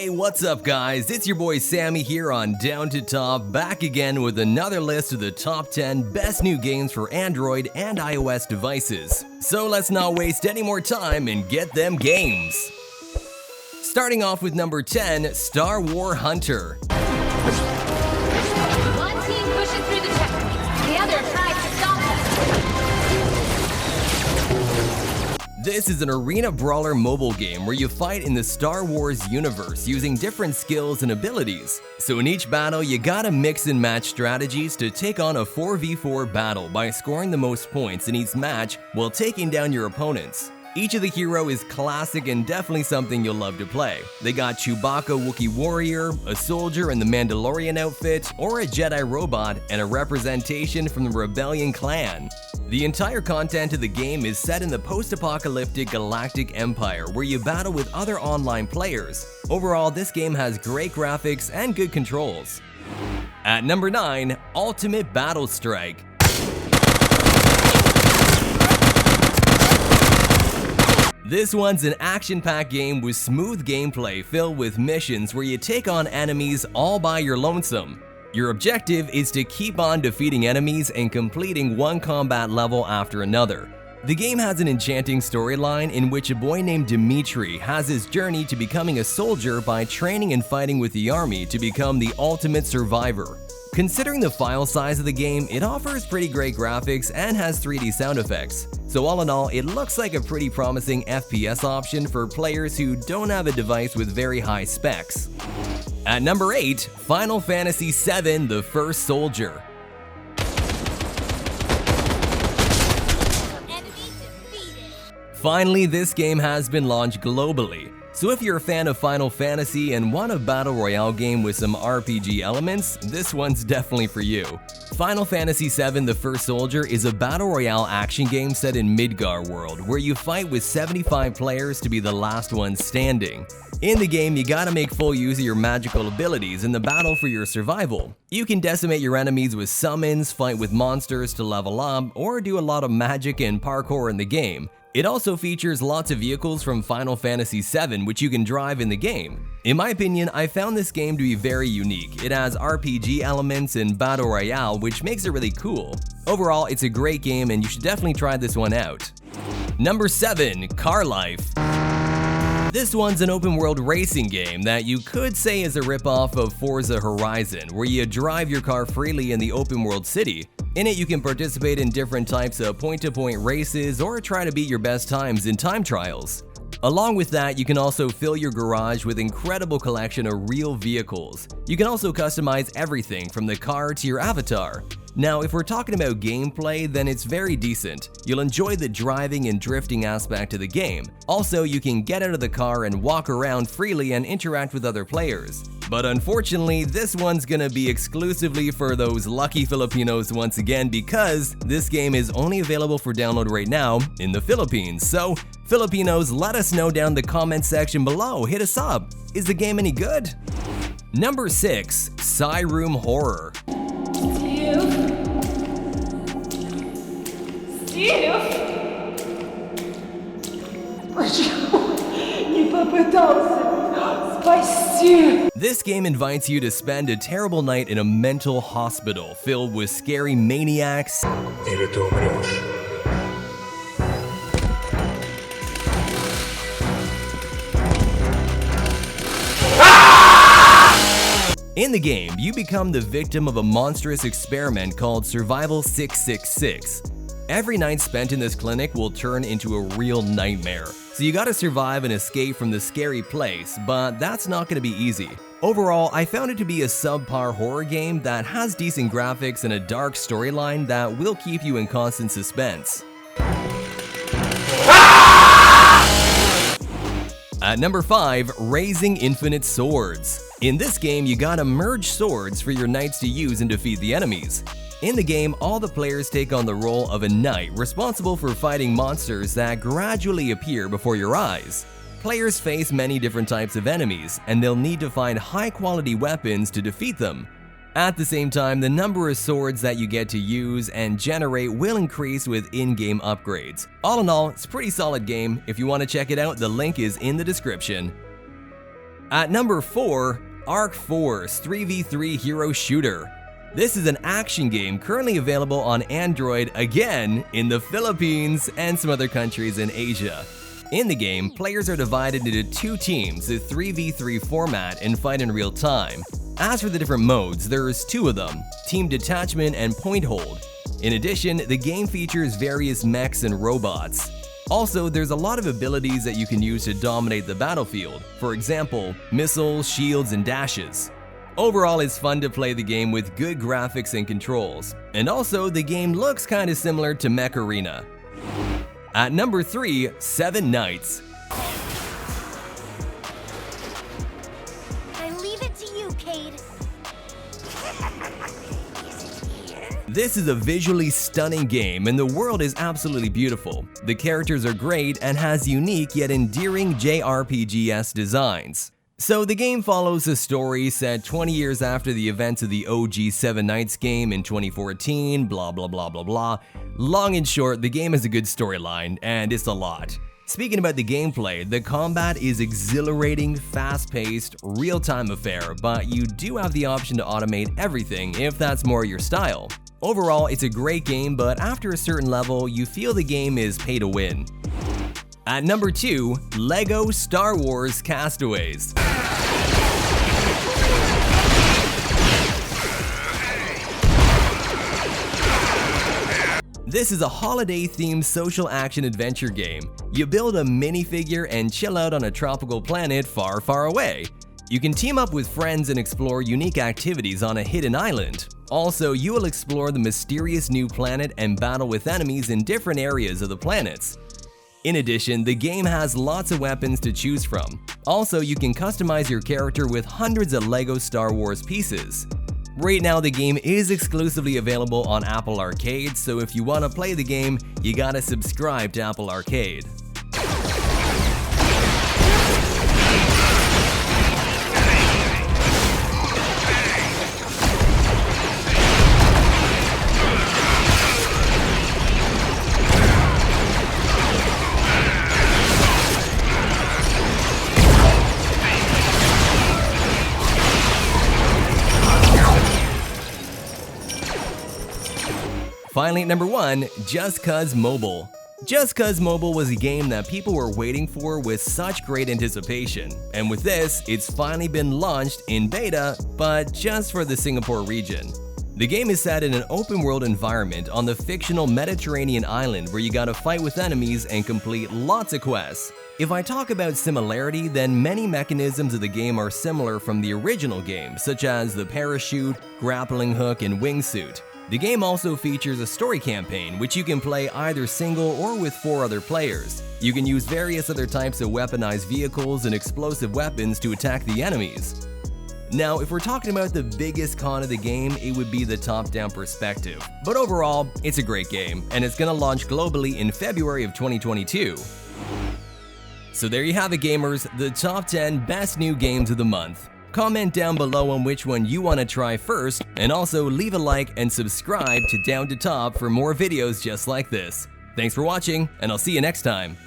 Hey, what's up guys? It's your boy Sammy here on Down to Top, back again with another list of the top 10 best new games for Android and iOS devices. So let's not waste any more time and get them games. Starting off with number 10, Star War Hunter. One team pushes through the checkpoint, the other tries to stop them. This is an arena brawler mobile game where you fight in the Star Wars universe using different skills and abilities. So in each battle, you gotta mix and match strategies to take on a 4v4 battle by scoring the most points in each match while taking down your opponents. Each of the hero is classic and definitely something you'll love to play. They got Chewbacca Wookiee Warrior, a soldier in the Mandalorian outfit, or a Jedi robot, and a representation from the Rebellion clan. The entire content of the game is set in the post-apocalyptic galactic empire where you battle with other online players. Overall, this game has great graphics and good controls. At number 9, Ultimate Battlestrike. This one's an action-packed game with smooth gameplay filled with missions where you take on enemies all by your lonesome. Your objective is to keep on defeating enemies and completing one combat level after another. The game has an enchanting storyline in which a boy named Dimitri has his journey to becoming a soldier by training and fighting with the army to become the ultimate survivor. Considering the file size of the game, it offers pretty great graphics and has 3D sound effects. So all in all, it looks like a pretty promising FPS option for players who don't have a device with very high specs. At number 8, Final Fantasy VII: The First Soldier. Finally, this game has been launched globally. So if you're a fan of Final Fantasy and want a battle royale game with some RPG elements, this one's definitely for you. Final Fantasy VII: The First Soldier is a battle royale action game set in Midgar world where you fight with 75 players to be the last one standing. In the game, you gotta make full use of your magical abilities in the battle for your survival. You can decimate your enemies with summons, fight with monsters to level up, or do a lot of magic and parkour in the game. It also features lots of vehicles from Final Fantasy VII which you can drive in the game. In my opinion, I found this game to be very unique. It has RPG elements and battle royale which makes it really cool. Overall, it's a great game and you should definitely try this one out. Number 7, Car Life. This one's an open-world racing game that you could say is a ripoff of Forza Horizon, where you drive your car freely in the open-world city. In it, you can participate in different types of point-to-point races or try to beat your best times in time trials. Along with that, you can also fill your garage with incredible collection of real vehicles. You can also customize everything from the car to your avatar. Now, if we're talking about gameplay, then it's very decent. You'll enjoy the driving and drifting aspect of the game. Also, you can get out of the car and walk around freely and interact with other players. But unfortunately, this one's gonna be exclusively for those lucky Filipinos once again because this game is only available for download right now in the Philippines. So, Filipinos, let us know down in the comment section below. Hit us up. Is the game any good? Number 6, Sigh Room Horror. This game invites you to spend a terrible night in a mental hospital filled with scary maniacs, In the game, you become the victim of a monstrous experiment called Survival 666. Every night spent in this clinic will turn into a real nightmare, so you gotta survive and escape from the scary place, but that's not gonna be easy. Overall, I found it to be a subpar horror game that has decent graphics and a dark storyline that will keep you in constant suspense. At number 5, Raising Infinite Swords. In this game, you gotta merge swords for your knights to use and defeat the enemies. In the game, all the players take on the role of a knight responsible for fighting monsters that gradually appear before your eyes. Players face many different types of enemies, and they'll need to find high-quality weapons to defeat them. At the same time, the number of swords that you get to use and generate will increase with in-game upgrades. All in all, it's a pretty solid game. If you want to check it out, the link is in the description. At number 4, Ark Force 3v3 Hero Shooter. This is an action game currently available on Android again in the Philippines and some other countries in Asia. In the game, players are divided into 2 teams, a 3v3 format, and fight in real time. As for the different modes, there's 2 of them, Team Detachment and Point Hold. In addition, the game features various mechs and robots. Also, there's a lot of abilities that you can use to dominate the battlefield, for example, missiles, shields, and dashes. Overall, it's fun to play the game with good graphics and controls. And also, the game looks kinda similar to Mech Arena. At number 3, 7 Nights. I leave it to you, Cade. This is a visually stunning game and the world is absolutely beautiful. The characters are great and has unique yet endearing JRPG-esque designs. So the game follows a story set 20 years after the events of the OG 7 Nights game in 2014, blah blah blah blah blah. Long and short, the game has a good storyline, and it's a lot. Speaking about the gameplay, the combat is exhilarating, fast-paced, real-time affair, but you do have the option to automate everything if that's more your style. Overall, it's a great game, but after a certain level, you feel the game is pay to win. At number 2, LEGO Star Wars Castaways. This is a holiday-themed social action adventure game. You build a minifigure and chill out on a tropical planet far, far away. You can team up with friends and explore unique activities on a hidden island. Also, you will explore the mysterious new planet and battle with enemies in different areas of the planets. In addition, the game has lots of weapons to choose from. Also, you can customize your character with hundreds of LEGO Star Wars pieces. Right now, the game is exclusively available on Apple Arcade, so if you want to play the game, you gotta subscribe to Apple Arcade. Finally, at number 1, Just Cuz Mobile. Just Cuz Mobile was a game that people were waiting for with such great anticipation, and with this, it's finally been launched in beta, but just for the Singapore region. The game is set in an open-world environment on the fictional Mediterranean island where you gotta fight with enemies and complete lots of quests. If I talk about similarity, then many mechanisms of the game are similar from the original game, such as the parachute, grappling hook, and wingsuit. The game also features a story campaign, which you can play either single or with 4 other players. You can use various other types of weaponized vehicles and explosive weapons to attack the enemies. Now, if we're talking about the biggest con of the game, it would be the top-down perspective. But overall, it's a great game, and it's gonna launch globally in February of 2022. So there you have it, gamers, the top 10 best new games of the month. Comment down below on which one you want to try first, and also leave a like and subscribe to Down to Top for more videos just like this. Thanks for watching, and I'll see you next time.